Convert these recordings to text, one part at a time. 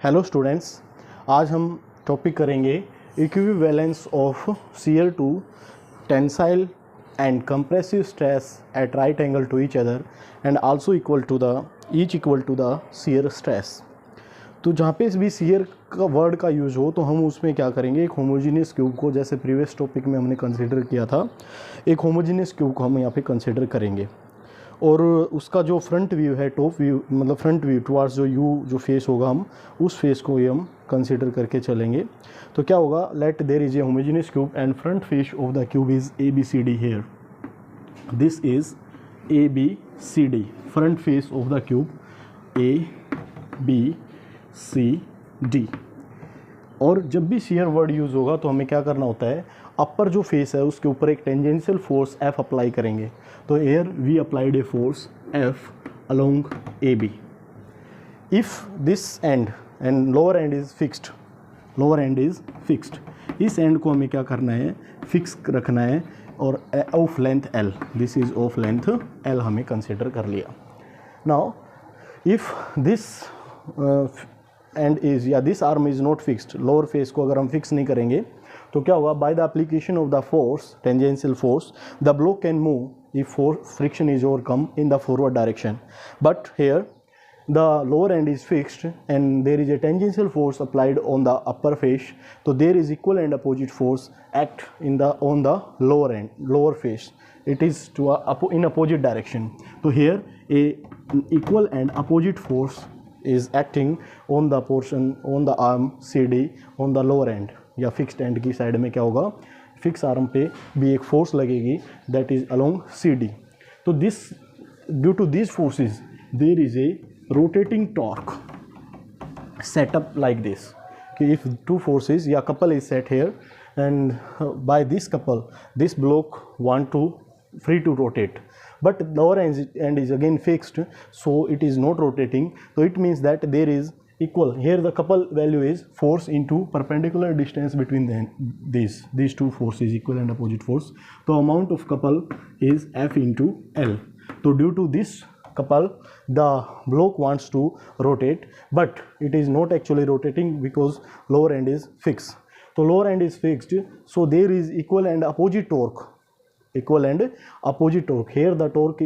Hello students, आज हम topic करेंगे equivalence of shear to tensile and compressive stress at right angle to each other and also equal to the shear stress. तो जहाँ पे भी shear का word का यूज़ हो तो हम उसमें क्या करेंगे, एक होमोजीनियस क्यूब को, जैसे प्रीवियस टॉपिक में हमने कंसिडर किया था, एक होमोजीनियस क्यूब को हम यहाँ पे कंसिडर करेंगे और उसका जो फ्रंट व्यू है, टॉप व्यू मतलब फ्रंट व्यू टुवार्ड्स जो फेस होगा, हम उस फेस को ही हम कंसिडर करके चलेंगे। तो क्या होगा, let there is a homogeneous cube and front face of the cube is ABCD here. This is ABCD, front face of the cube ABCD। और जब भी शियर वर्ड यूज़ होगा तो हमें क्या करना होता है, अपर जो फेस है उसके ऊपर एक टेंजेंशियल फोर्स F अप्लाई करेंगे। तो here we applied a force F along AB। If this end lower end is fixed, इस एंड को हमें क्या करना है, फिक्स रखना है और of length L, this is of length L हमें कंसिडर कर लिया। Now if this end is या this arm is not fixed, lower face को अगर हम फिक्स नहीं करेंगे तो क्या होगा, by the application of the force, tangential force, the block can move if friction is overcome in the forward direction, but here the lower end is fixed and there is a tangential force applied on the upper face, so there is equal and opposite force act on the lower face, it is in opposite direction. So here a equal and opposite force is acting on the arm CD on the lower end, या fixed end की side में क्या होगा, fix arm पे भी एक force लगेगी that is along CD. तो due to these forces there is a rotating torque set up like this. Okay, if two forces या couple is set here and by this couple this block want to free to rotate, but lower end is again fixed, so it is not rotating. So it means that there is equal, here the couple value is force into perpendicular distance between these two forces, equal and opposite force. So amount of couple is F into L. So due to this couple the block wants to rotate, but it is not actually rotating because lower end is fixed. So lower end is fixed, so there is equal and opposite torque, here the torque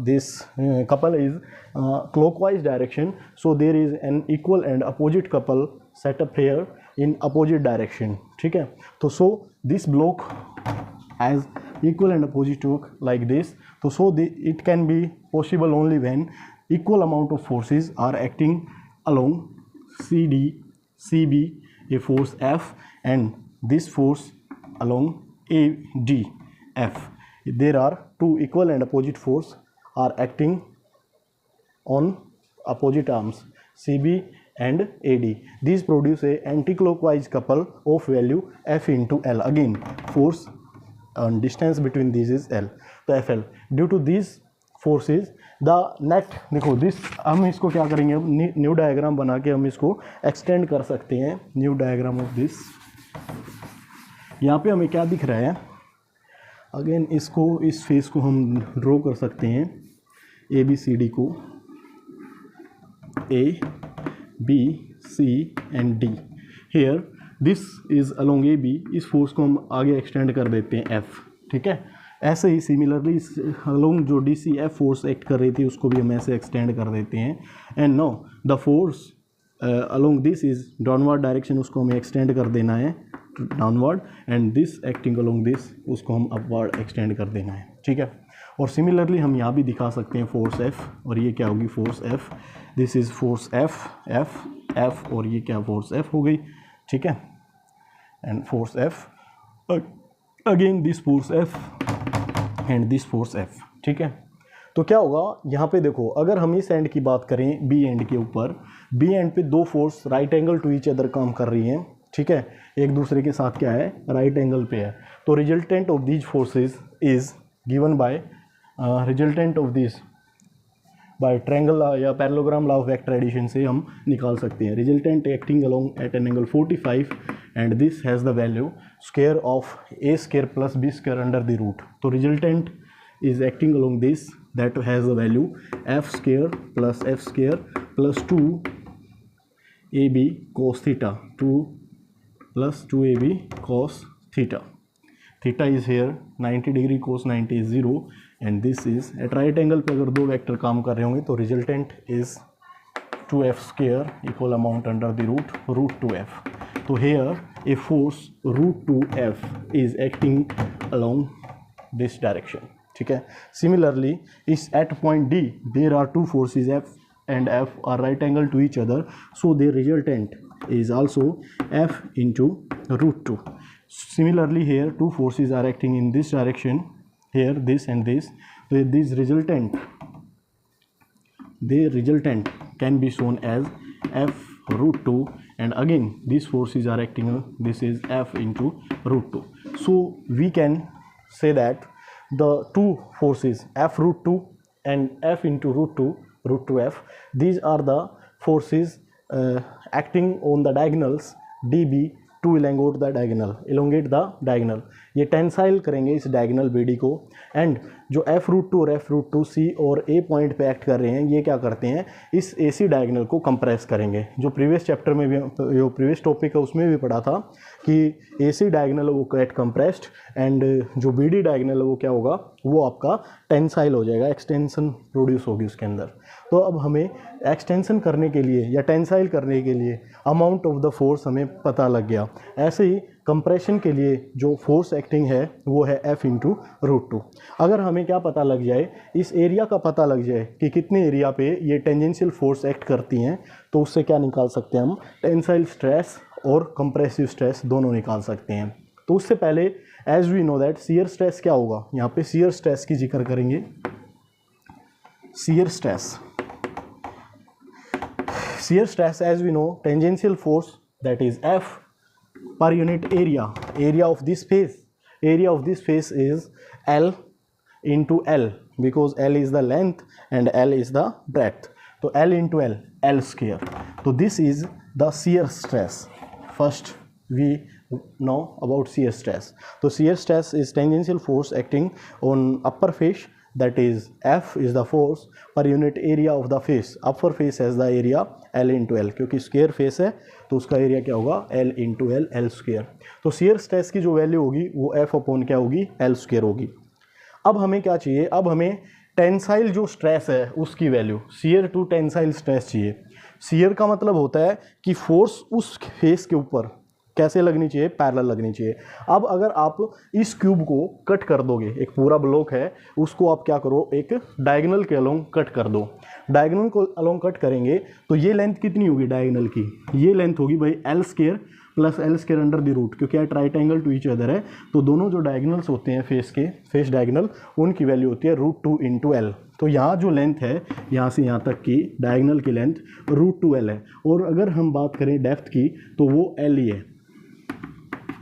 this couple is clockwise direction, so there is an equal and opposite couple set up here in opposite direction. ठीक है, तो so this block has equal and opposite torque like this. So it can be possible only when equal amount of forces are acting along CB, a force F, and this force along ADF. There are two equal and opposite force are acting on opposite arms CB and AD. These produce a anti-clockwise couple of value F into L. Again force and distance between these is L, तो FL. Due to these forces the net, देखो this, हम इसको क्या करेंगे, अब new diagram बना के हम इसको एक्सटेंड कर सकते हैं। न्यू डायग्राम ऑफ दिस, यहाँ पे हमें क्या दिख रहा है, अगेन इसको, इस फेस को हम ड्रॉ कर सकते हैं, ABCD को, A B C and D। here this is along AB, इस फोर्स को हम आगे एक्सटेंड कर देते हैं F। ठीक है, ऐसे ही सिमिलरली अलोंग जो DCF फोर्स एक्ट कर रही थी उसको भी हम ऐसे एक्सटेंड कर देते हैं। And know the force along this is downward direction, उसको हमें एक्सटेंड कर देना है downward, and this acting along this, उसको हम अपवर्ड एक्सटेंड कर देना है। ठीक है, और सिमिलरली हम यहाँ भी दिखा सकते हैं फोर्स F, और ये क्या होगी, force F, this is force F, और ये क्या फोर्स F हो गई। ठीक है, and force F, again this force F and this force F। ठीक है, तो क्या होगा यहाँ पे देखो, अगर हम इस एंड की बात करें B एंड के ऊपर, B एंड पे दो force right angle to each other काम कर रही हैं। ठीक है, एक दूसरे के साथ क्या है, राइट एंगल पे है। तो resultant of these forces is given by resultant of this by triangle या parallelogram law of vector addition से हम निकाल सकते हैं। Resultant acting along at an angle 45 and this has the value square of A square plus B square under the root. तो resultant is acting along this, that has the value f square plus 2 AB cos theta, 2 plus 2AB cos theta. Theta is here 90 degree, cos 90 is 0 and this is at right angle पे अगर दो vector काम कर रहे होंगे तो resultant is 2f square equal amount under the root 2f. So here a force root 2f is acting along this direction. ठीक है. Similarly, is at point D there are two forces F and F are right angle to each other, so their resultant is also F into root 2. Similarly here two forces are acting in this direction, here this and this, so this resultant, the resultant can be shown as F root 2 and again these forces are acting, this is F into root 2. So we can say that the two forces F root 2 and F into root 2f, these are the forces acting on the diagonals DB to elongate the diagonal. ये tensile करेंगे इस diagonal BD को and जो F root 2 और F root 2 C और A point पे act कर रहे हैं ये क्या करते हैं, इस AC डायगोनल को कंप्रेस करेंगे. जो प्रीवियस चैप्टर में भी, जो प्रीवियस टॉपिक है उसमें भी पढ़ा था कि AC डायगोनल वो गेट कंप्रेस्ड एंड जो BD डायगोनल वो क्या होगा, वो आपका टेंसाइल हो जाएगा, एक्सटेंशन प्रोड्यूस होगी उसके अंदर. तो अब हमें एक्सटेंशन करने के लिए या टेंसाइल करने के लिए अमाउंट ऑफ द फोर्स हमें पता लग गया. ऐसे ही कंप्रेशन के लिए जो फोर्स एक्टिंग है वो है F इंटू रूट 2. अगर हमें क्या पता लग जाए, इस एरिया का पता लग जाए कि कितने एरिया पे ये टेंजेंशियल फोर्स एक्ट करती हैं, तो उससे क्या निकाल सकते हैं हम, टेंसाइल स्ट्रेस और कंप्रेसिव स्ट्रेस दोनों निकाल सकते हैं. तो उससे पहले as we know that shear stress क्या होगा, यहाँ पे शियर स्ट्रेस की जिक्र करेंगे. Shear stress as we know tangential force that is F per unit area of this face is L into L because L is the length and L is the breadth. So L into L square. So this is the shear stress. First we know about shear stress. So shear stress is tangential force acting on upper face, that is F is the force per unit area of the face. Upper face has the area L into L, क्योंकि square face है तो उसका area क्या होगा, L into L square. तो shear stress की जो value होगी वो F अपॉन क्या होगी, L स्क्वायर होगी. अब हमें क्या चाहिए, अब हमें टेंसाइल जो स्ट्रेस है उसकी value, shear to tensile stress चाहिए. शियर का मतलब होता है कि फोर्स उस फेस के ऊपर कैसे लगनी चाहिए, पैरेलल लगनी चाहिए. अब अगर आप इस क्यूब को कट कर दोगे, एक पूरा ब्लॉक है उसको आप क्या करो, एक डायगोनल के अलोंग कट कर दो. डायगोनल को अलोंग कट करेंगे तो ये लेंथ कितनी होगी डायगोनल की, ये लेंथ होगी भाई L square plus L square under the root, क्योंकि at right angle to each other है. तो दोनों जो डायगोनल्स होते हैं फेस के, फेस डायगोनल, उनकी वैल्यू होती है रूट 2 इंटू L. तो यहाँ जो लेंथ है यहाँ से यहाँ तक की डायगोनल की लेंथ रूट 2L है. और अगर हम बात करें डेप्थ की तो वो L ही है.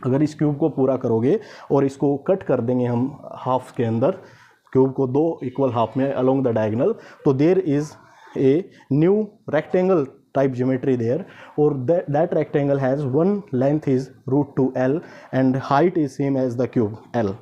अगर इस क्यूब को पूरा करोगे और इसको कट कर देंगे हम हाफ के अंदर, क्यूब को दो इक्वल हाफ में अलोंग द डायगोनल, तो there is a new rectangle type geometry there, और that rectangle has one length is root 2L and height is same as the cube L.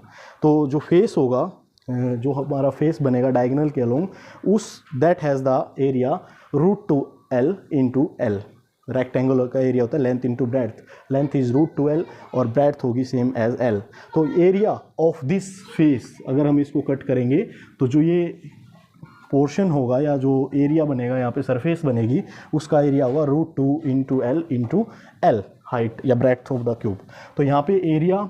तो जो face होगा, जो हमारा फेस बनेगा diagonal के अलोंग, उस that has the area root 2L into L. Rectangle का एरिया होता है length into breadth, length is root 2L और ब्रेड्थ होगी सेम एज L. तो एरिया ऑफ दिस फेस अगर हम इसको कट करेंगे तो जो ये पोर्शन होगा या जो एरिया बनेगा, यहाँ पे सरफेस बनेगी, उसका एरिया होगा रूट 2 इंटू L हाइट या ब्रेड्थ ऑफ द क्यूब. तो यहाँ पे area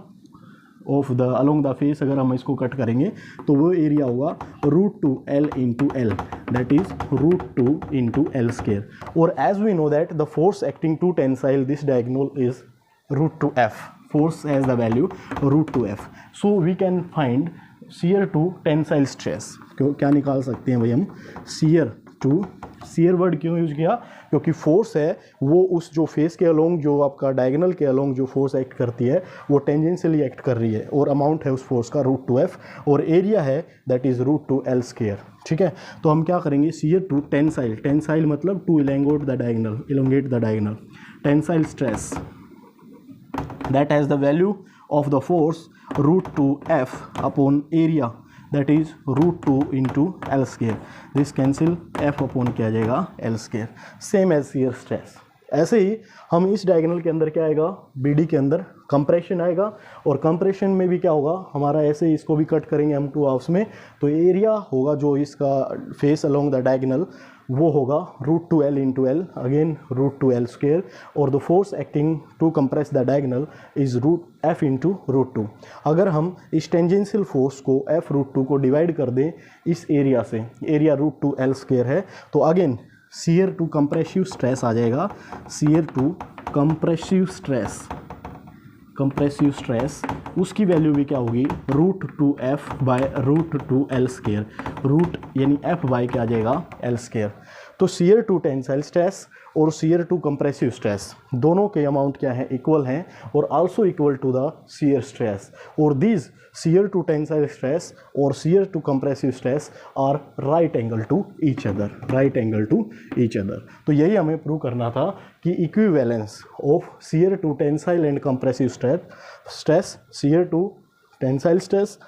of the along the face अगर हम इसको कट करेंगे तो वो एरिया होगा root 2L into L, that is root 2 into L square. और as we know that the force acting to tensile this diagonal is root 2F. Force as the value root 2F. So we can find shear to tensile stress. क्या निकाल सकते हैं भाई हम, shear to, shear word क्यों use किया, क्योंकि force है वो उस जो फेस के अलोंग, जो आपका डायगोनल के अलोंग जो फोर्स एक्ट करती है वो टेंजेंशियली एक्ट कर रही है, और अमाउंट है उस फोर्स का रूट 2F, और एरिया है that is root 2L square. ठीक है. तो हम क्या करेंगे, शियर टू टेंसाइल, टेंसाइल मतलब to elongate the diagonal, tensile stress that has the value of the force root 2F upon area that is root 2 into L square. This cancel, F upon क्या आ जाएगा L square. Same as shear stress. ऐसे ही हम इस diagonal के अंदर क्या आएगा, BD के अंदर कंप्रेशन आएगा, और कंप्रेशन में भी क्या होगा हमारा, ऐसे ही इसको भी कट करेंगे हम 2 हाफ्स में, तो एरिया होगा जो इसका फेस अलोंग द डायगोनल वो होगा √2L into L, again √2L square, और the force acting to compress the diagonal is F into √2। अगर हम इस टेंजेंशियल फोर्स को F√2 को डिवाइड कर दें इस एरिया से, एरिया √2L स्क्वेयर है, तो again shear to compressive stress आ जाएगा, शियर टू कंप्रेसिव स्ट्रेस उसकी वैल्यू भी क्या होगी √2F by √2L square, root यानी F बाय क्या आ जाएगा L स्क्वेयर। तो शियर टू टेंसाइल स्ट्रेस और शियर टू कंप्रेसिव स्ट्रेस दोनों के अमाउंट क्या है, इक्वल हैं, और also equal to the shear stress, और this shear to tensile stress और shear to compressive stress are right angle to each other, तो यही हमें प्रूव करना था कि equivalence of shear to tensile and compressive stress, shear to tensile stress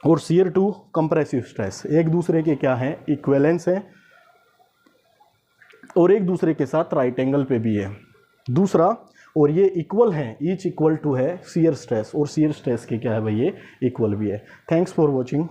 और shear to compressive stress एक दूसरे के क्या हैं, इक्विवेलेंस हैं, और एक दूसरे के साथ राइट एंगल पे भी है। दूसरा, और ये इक्वल हैं, ईच इक्वल टू है शियर स्ट्रेस, और शियर स्ट्रेस के क्या है भाई ये इक्वल भी है। Thanks for watching.